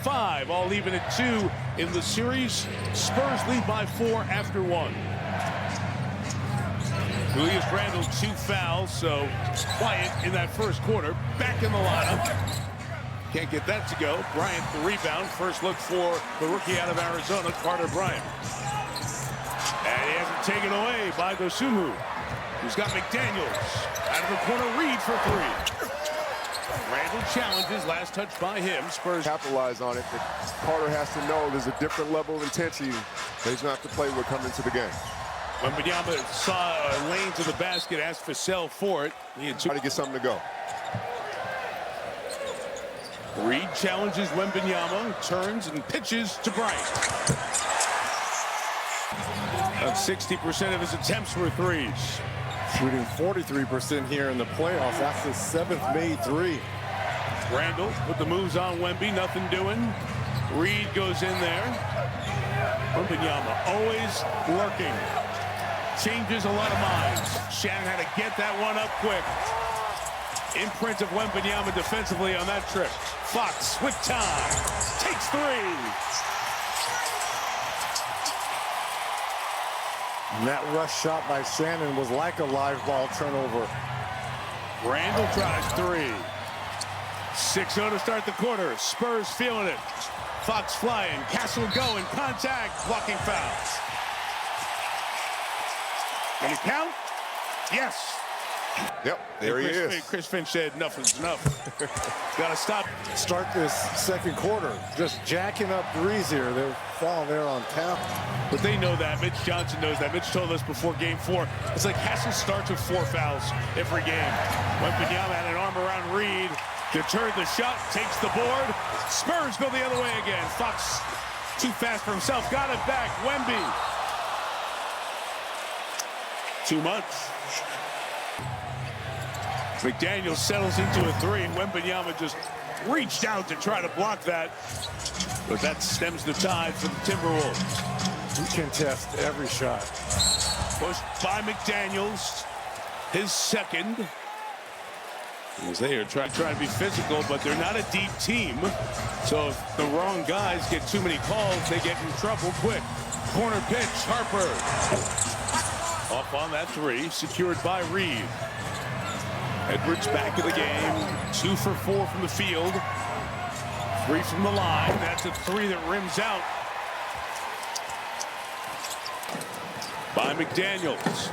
5, all even at 2 in the series. Spurs lead by 4 after 1. Julius Randle, 2 fouls, so quiet in that first quarter. Back in the lineup. Can't get that to go. Bryant the rebound. First look for the rookie out of Arizona, Carter Bryant. And he has it taken away by Dosunmu, who's got McDaniels. Out of the corner, Reed for 3. Randle challenges, last touch by him. Spurs capitalize on it. But Carter has to know there's a different level of intensity that he's going to have to play with coming into the game. When Wembanyama saw a lane to the basket, asked Vassell for it. He had Try to get something to go. Reed challenges Wembanyama, turns and pitches to Bryant. About 60% of his attempts were threes. Shooting 43% here in the playoffs. That's his 7th made 3. Randle with the moves on Wemby, nothing doing. Reed goes in there. Wembanyama always lurking. Changes a lot of minds. Shannon had to get that one up quick. Imprint of Wembanyama defensively on that trip. Fox with time. Takes 3. And that rush shot by Shannon was like a live ball turnover. Randle tries 3. 6-0 to start the quarter. Spurs feeling it. Fox flying. Castle going. Contact. Blocking fouls. Can it count? Yes. Yep, there he is. Chris Finch said nothing's enough. Got to stop. Start this second quarter. Just jacking up threes here. They're falling there on tap. But they know that. Mitch Johnson knows that. Mitch told us before game 4. It's like Hassel starts with 4 fouls every game. Wembanyama had an arm around Reed. Deterred the shot. Takes the board. Spurs go the other way again. Fox too fast for himself. Got it back. Wemby. Too much. McDaniels settles into a 3, and Wembanyama just reached out to try to block that. But that stems the tide for the Timberwolves. He can test every shot. Pushed by McDaniels. His second. As they are trying to be physical, but they're not a deep team. So if the wrong guys get too many calls, they get in trouble quick. Corner pitch, Harper. Off on that 3, secured by Reed. Edwards back in the game. 2 for 4 from the field. 3 from the line. That's a 3 that rims out by McDaniels.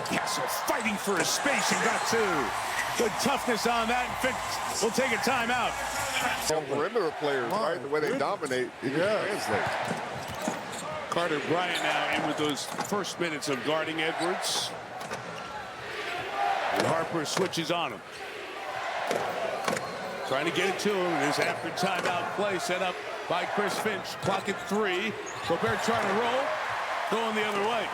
Castle fighting for his space and got 2. Good toughness on that. Finch will take a timeout. Perimeter players, right? The way they dominate, it can translate. Carter Bryant now in with those first minutes of guarding Edwards. And Harper switches on him. Trying to get it to him. His after timeout play set up by Chris Finch. Clock at 3. Gobert trying to roll. Going the other way.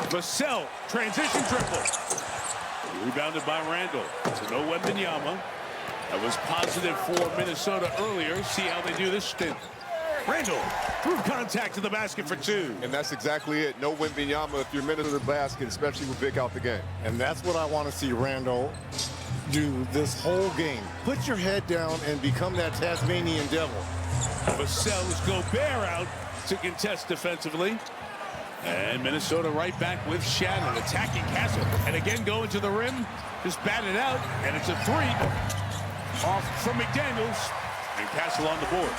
Vassell, transition triple. Rebounded by Randle. So no Wembanyama. That was positive for Minnesota earlier. See how they do this stint. Randle through contact to the basket for 2. And that's exactly it. No Wembanyama if you're minute of the basket, especially with Vic out the game. And that's what I want to see Randle do this whole game. Put your head down and become that Tasmanian devil. Vassell's Gobert out to contest defensively. And Minnesota right back with Shannon attacking Castle. And again going to the rim. Just batted out. And it's a 3. Off from McDaniels. And Castle on the board.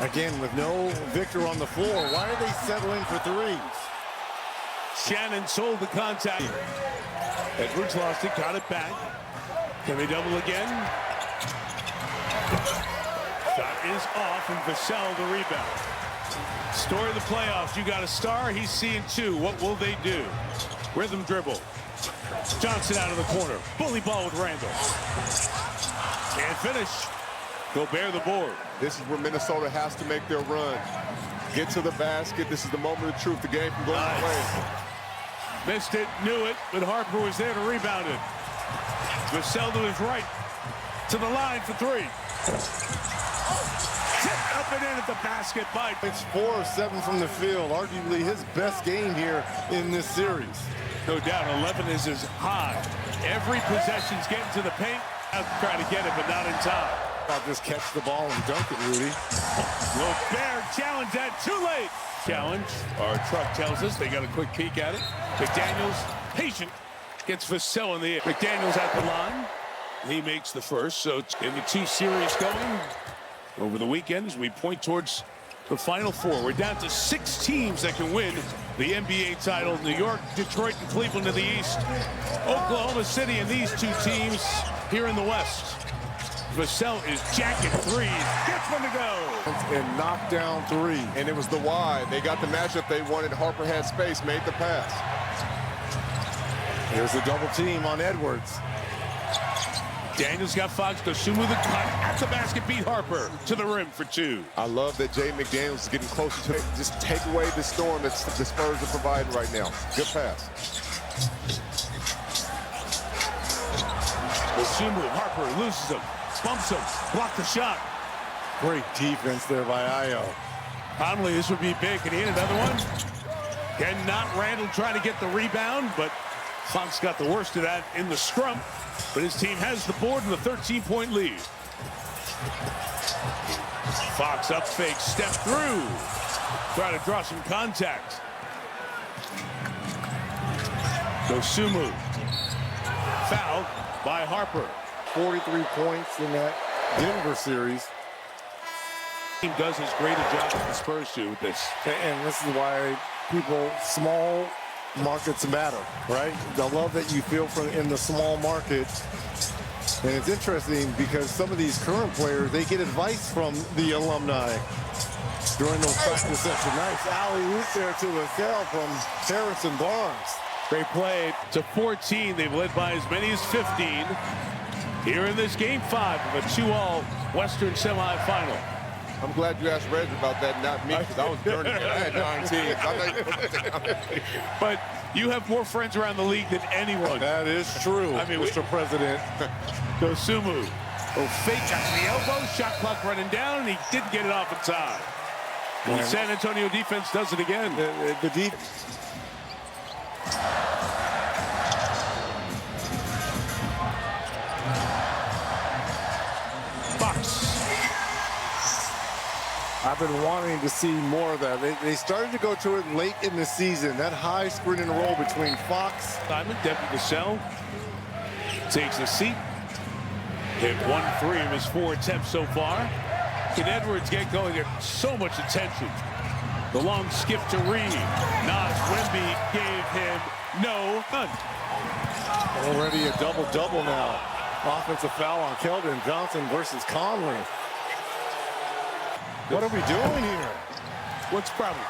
Again, with no Victor on the floor, why are they settling for 3s? Shannon sold the contact. Edwards lost it, got it back. Can they double again? Shot is off, and Vassell the rebound. Story of the playoffs, you got a star, he's seeing 2. What will they do? Rhythm dribble. Johnson out of the corner. Bully ball with Randle. Can't finish. Gobert the board. This is where Minnesota has to make their run. Get to the basket. This is the moment of truth. The game can go away. Missed it, knew it, but Harper was there to rebound it. Vassell to his right. To the line for 3. Tipped up and in at the basket by. It's 4 of 7 from the field. Arguably his best game here in this series. No doubt, 11 is his high. Every possession's getting to the paint. I'll try to get it, but not in time. I'll just catch the ball and dunk it, Rudy. Gobert challenge that too late. Challenge, our truck tells us. They got a quick peek at it. McDaniels, patient, gets Vassell in the air. McDaniels at the line. He makes the first, so it's in the 2 series going over the weekend as we point towards the Final Four. We're down to 6 teams that can win the NBA title. New York, Detroit, and Cleveland in the East. Oklahoma City and these 2 teams here in the West. Vassell is jacking threes, gets one to go. And knocked down 3. And it was the wide. They got the matchup they wanted. Harper had space, made the pass. Here's a double team on Edwards. Daniels got Fox, Dosunmu the cut at the basket, beat Harper to the rim for 2. I love that Jay McDaniels is getting closer to it. Just take away the storm that the Spurs are providing right now. Good pass. Dosunmu, Harper loses him, bumps him, blocked the shot. Great defense there by Ayo. Conley, this would be big. Can he hit another one? Cannot Randall try to get the rebound, but Fox got the worst of that in the scrum. But his team has the board and the 13-point lead. Fox up fake, step through. Try to draw some contact. Dosunmu. Foul by Harper. 43 points in that Denver series. Team does as great a job as the Spurs do with this. And this is why people, small markets matter, right? The love that you feel from in the small market. And it's interesting because some of these current players, they get advice from the alumni during those practice sessions. Nice alley-oop there to Vassell from Harrison Barnes. They played to 14. They've led by as many as 15 here in this game 5 of a 2-all Western semifinal. I'm glad you asked Reggie about that, not me, because I was burning it. I had 9 teams. But you have more friends around the league than anyone. That is true, I mean, Mr. President. Dosunmu. Oh, fake out to the elbow. Shot clock running down, and he didn't get it off in time. And the San Antonio defense does it again. The defense. I've been wanting to see more of that. They started to go to it late in the season. That high screen and roll between Fox. Simon, Devin Vassell takes a seat. Hit 1 3 of his 4 attempts so far. Can Edwards get going? Get so much attention. The long skip to Reed. Nas Wemby gave him none. Already a double-double now. Offensive foul on Keldon Johnson versus Conley. What are we doing here? What's the problem?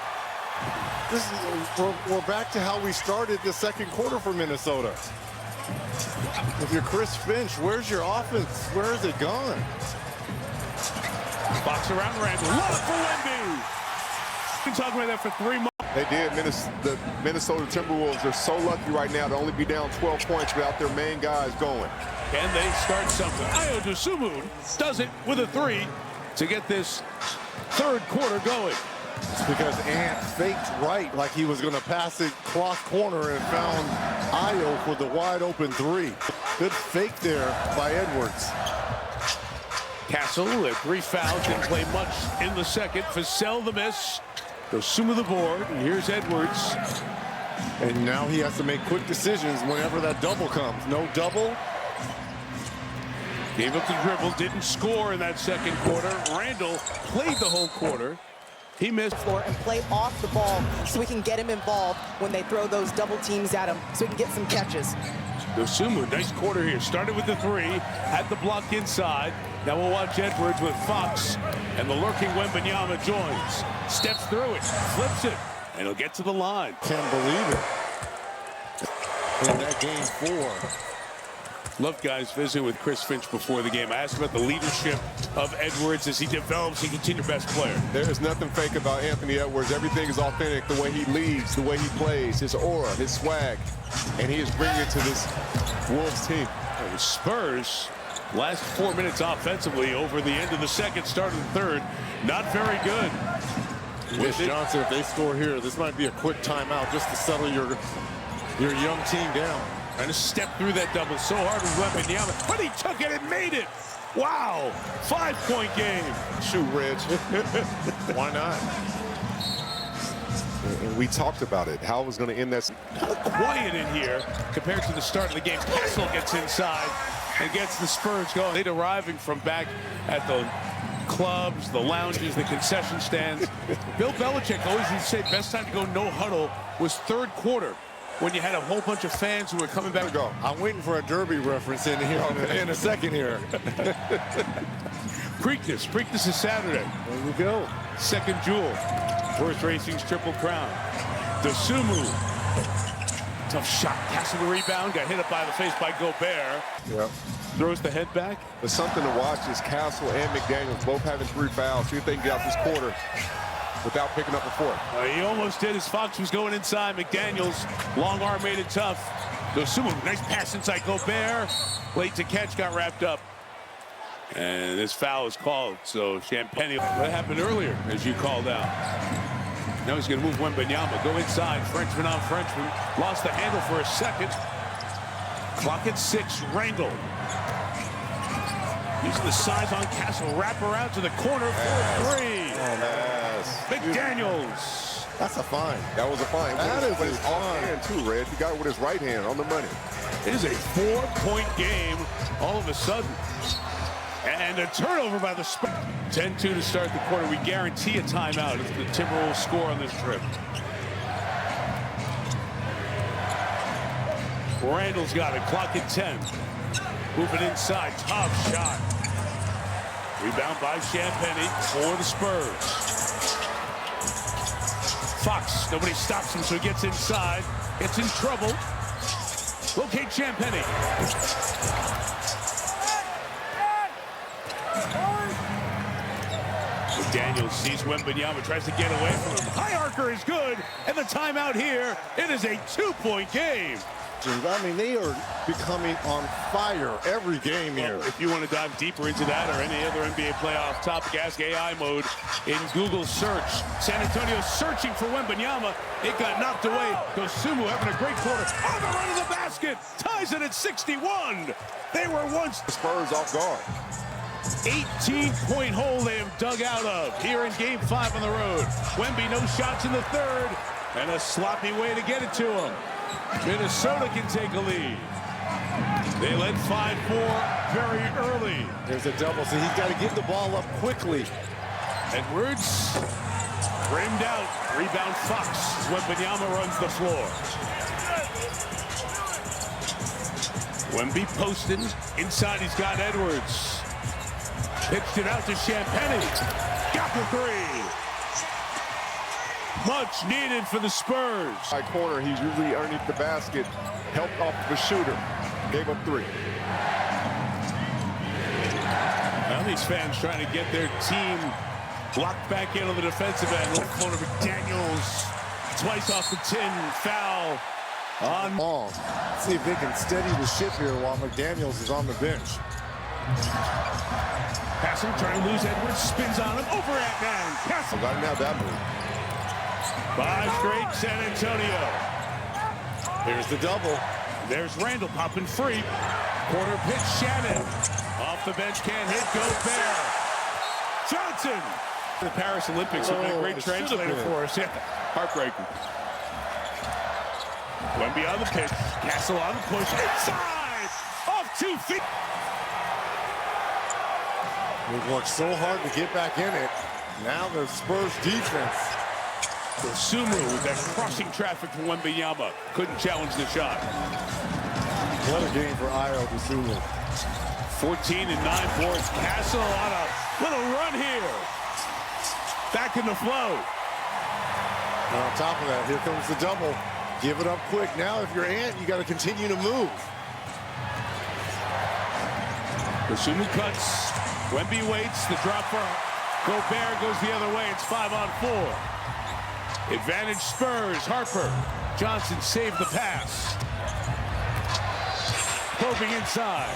This is, we're back to how we started the second quarter for Minnesota. If you're Chris Finch, where's your offense? Where is it gone? Box around Randall. Love for Wemby. Been talking about that for 3 months. They did. The Minnesota Timberwolves are so lucky right now to only be down 12 points without their main guys going. Can they start something? Ayo Dosunmu does it with a 3 to get this third quarter going. It's because Ant faked right like he was going to pass it cross corner and found Ayo for the wide open 3. Good fake there by Edwards. Castle with 3 fouls, didn't play much in the second. Vassell the miss. Dosunmu the board, and here's Edwards. And now he has to make quick decisions whenever that double comes. No double. Gave up the dribble, didn't score in that second quarter. Randall played the whole quarter. He missed. And play off the ball so we can get him involved when they throw those double teams at him so we can get some catches. Dosunmu, nice quarter here. Started with the 3, had the block inside. Now we'll watch Edwards with Fox, and the lurking Wembanyama joins. Steps through it, flips it, and he'll get to the line. Can't believe it. In that game 4. Love guys visiting with Chris Finch before the game. I asked about the leadership of Edwards as he develops. He continues best player. There is nothing fake about Anthony Edwards. Everything is authentic. The way he leads, the way he plays, his aura, his swag, and he is bringing it to this Wolves team. And the Spurs, last 4 minutes offensively over the end of the second, start of the third, not very good. Miss Johnson, if they score here, this might be a quick timeout just to settle your your young team down. Trying to step through that double so hard with Wembanyama, but he took it and made it. Wow, 5-point game. Shoot, Reg. Why not? And we talked about it, how it was going to end that. Quiet in here compared to the start of the game. Castle gets inside and gets the Spurs going. They're arriving from back at the clubs, the lounges, the concession stands. Bill Belichick always used to say best time to go no huddle was third quarter, when you had a whole bunch of fans who were coming back. I'm waiting for a Derby reference in here in a second here. Preakness is Saturday. There we go. Second jewel. Horse Racing's Triple Crown. Dosumu. Tough shot. Castle the rebound. Got hit up by the face by Gobert. Yep. Throws the head back. But something to watch is Castle and McDaniels both having 3 fouls. See if they can get out this quarter without picking up a fourth. He almost did as Fox was going inside. McDaniels, long arm made it tough. Dosumu, nice pass inside Gobert. Late to catch, got wrapped up. And this foul is called. So Champagnie, what happened earlier, as you called out. Now he's going to move Wembanyama. Go inside, Frenchman on Frenchman. Lost the handle for a second. Clock at 6, Randall. Using the size on Castle, wrap around to the corner for 3. McDaniels. That's a fine. That was a fine. That is with his a offhand too, Red. He got it with his right hand on the money. It is a 4-point game all of a sudden. And a turnover by the Spurs. 10-2 to start the quarter. We guarantee a timeout if the Timberwolves score on this trip. Randall's got it. Clock at 10. Moving inside. Tough shot. Rebound by Champagnie for the Spurs. Fox, nobody stops him, so he gets inside. Gets in trouble. Locate Champagnie. Daniels sees Wembanyama, tries to get away from him. High archer is good, and the timeout here. It is a 2-point game. I mean, they are becoming on fire every game here. Well, if you want to dive deeper into that or any other NBA playoff topic, ask AI mode in Google search. San Antonio searching for Wembanyama. It got knocked away. Dosumu having a great quarter. On the run of the basket. Ties it at 61. They were once The Spurs off guard. 18-point hole they have dug out of here in Game 5 on the road. Wemby, no shots in the third, and a sloppy way to get it to him. Minnesota can take a lead. They led 5-4 very early. There's a double, so he's got to give the ball up quickly. Edwards rimmed out. Rebound Fox as Wembanyama runs the floor. Wemby posting. Inside he's got Edwards. Pitched it out to Champagnie. Got the 3. Much needed for the Spurs. High corner, he's usually underneath the basket. Helped off the shooter. Gave up 3. Now these fans trying to get their team locked back in on the defensive end. Little floater McDaniels. Twice off the tin. Foul on Ball. See if they can steady the ship here while McDaniels is on the bench. Castle trying to lose Edwards. Spins on him. Over at man. Castle. Got him out that move. 5 straight San Antonio. Here's the double. There's Randall popping free. Corner pitch, Shannon. Off the bench, can't hit, Gobert. Johnson. The Paris Olympics have been a great translator for us. Yeah, heartbreaking. Wemby on the pitch. Castle on the push. Inside! Off 2 feet. We've worked so hard to get back in it. Now the Spurs defense. Sumu with that crossing traffic from Wembanyama. Couldn't challenge the shot. What a game for Io Sumu. 14 and 9 boards. Castle on a little run here. Back in the flow. And on top of that, here comes the double. Give it up quick. Now, if you're Ant, you got to continue to move. Sumu cuts. Wemby waits. The drop for Gobert goes the other way. It's 5-on-4. Advantage Spurs. Harper. Johnson saved the pass. Probing inside.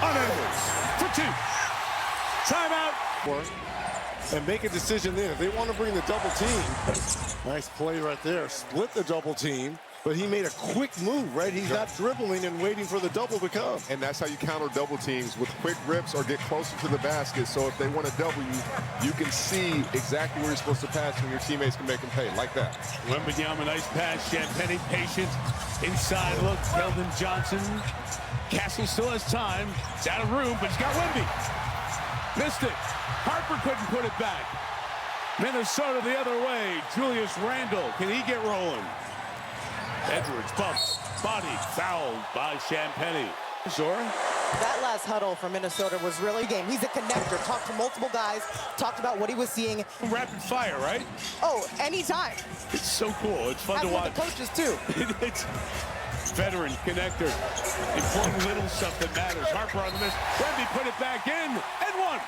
On Edwards for 2. Timeout. And make a decision then. If they want to bring the double team, nice play right there. Split the double team. But he made a quick move, right? He's not dribbling and waiting for the double to come. And that's how you counter double teams, with quick rips or get closer to the basket. So if they want to double you, you can see exactly where you're supposed to pass when your teammates can make them pay, like that. Wembanyama, nice pass. Champagnie patient. Inside look, Keldon Johnson. Castle still has time. It's out of room, but he's got Wemby. Missed it. Harper couldn't put it back. Minnesota the other way. Julius Randle, can he get rolling? Edwards bumps, body fouled by Champagnie. Zora? That last huddle for Minnesota was really a game. He's a connector. Talked to multiple guys, talked about what he was seeing. Rapid fire, right? Oh, anytime. It's so cool. It's fun Having to with watch. the coaches, too. It's veteran connector. Important little stuff that matters. Harper on the miss. Wemby put it back in and one.